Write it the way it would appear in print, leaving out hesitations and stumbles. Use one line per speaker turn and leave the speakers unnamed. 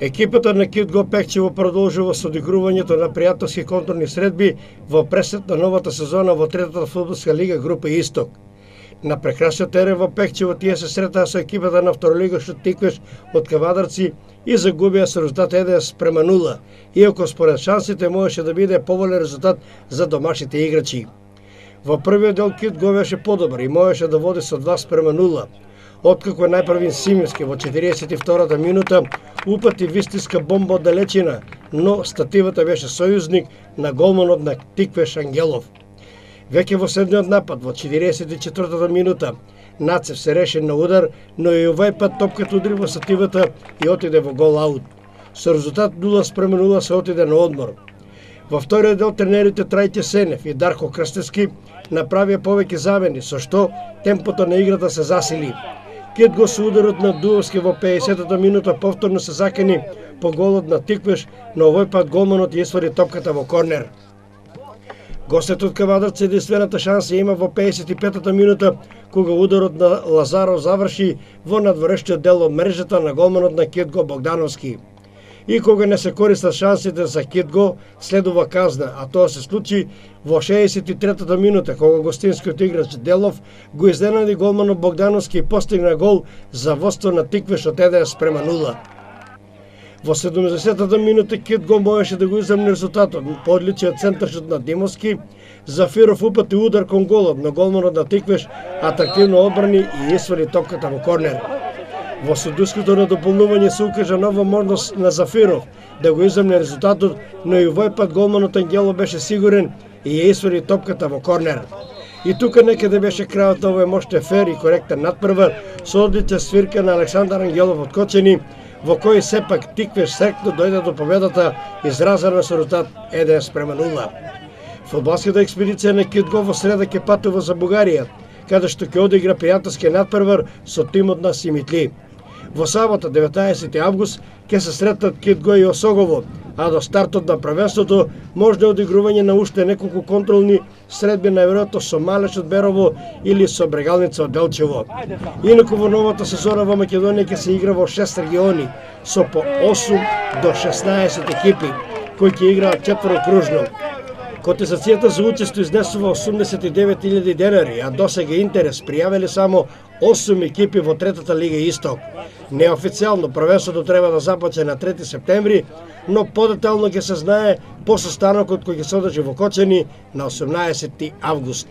Екипата на Кит-Го Пехчево продолжува со одигрувањето на пријателски контролни средби во пресет на новата сезона во третата фудбалска лига група Исток. На прекрасен терен во Пехчево тие се сретаа со екипата на второлигашот Тиквеш од Кавадарци и загубија со резултат 1:0, иако според шансите можеше да биде поволен резултат за домашните играчи. Во првиот дел Кит-Го беше подобар и можеше да води со 2:0. Откако најпрвин Симински во 42-та минута упати вистинска бомба од далечина, но стативата беше сојузник на голманот на Тиквеш Ангелов. Веќе во следниот напад, во 44-та минута, Нацев се реши на удар, но и овај пат топката удри во стативата и отиде во гол аут. Со резултат 0:0 се отиде на одмор. Во вториот дел тренерите Трајче Сенев и Дарко Крстевски направија повеќе замени, со што темпото на играта се засили. Кит-Го со ударот на Дуовски во 50-та минута повторно се закани по голот на Тиквеш, но овој пат голманот ја извади топката во корнер. Гостите од Кавадарци единствената шанса има во 55-та минута, кога ударот на Лазаров заврши во надворешниот дел од мрежата на голманот на Кит-Го Богдановски. И кога не се користат шансите за Кит-Го, следува казна, а тоа се случи во 63-та минута, кога гостинскиот играч Делов го изненади голманот Богдановски и постигна гол за водство на Тиквеш од 1:0. Во 70-та минута Кит-Го можеше да го иземне резултатот по одличниот центаршот на Димовски. Зафиров упати удар кон голот, но голманот на Тиквеш атрактивно одбрани и извади топката во корнер. Во судиското надополнување се укажа нова можност на Зафиров да го иземне резултатот, но и овој пат голманот Ангелов беше сигурен и ја извади топката во корнер. И тука некаде беше крајот на овој мощен фер и коректен надпревар со одлична свирка на Александар Ангелов од Кочени, во кој сепак Тиквеш срекно дојде до победата изразена со резултат 1:0. Фудбалската експедиција на Кит-Го во среда ќе патува за Бугарија, каде што ќе одигра пријателски надпревар со тимот на Симитли. Во сабота, 19 август, ќе се сретнат Кит-Го и Осогово, а до стартот на првенството може одигрување на уште неколку контролни средби, најверојатно со Малеш од Берово или со Брегалница од Делчево. Инаку во новата сезона во Македонија ќе се игра во 6 региони со по 8 до 16 екипи кои ќе играат четворокружно. Котизацијата за учество изнесува 89.000 денари, а досега интерес пријавиле само 8 екипи во третата лига Исток. Неофицијално првенството треба да започне на 3 септември, но подетално ќе се знае по состанокот кој ќе се одржи во Кочени на 18 август.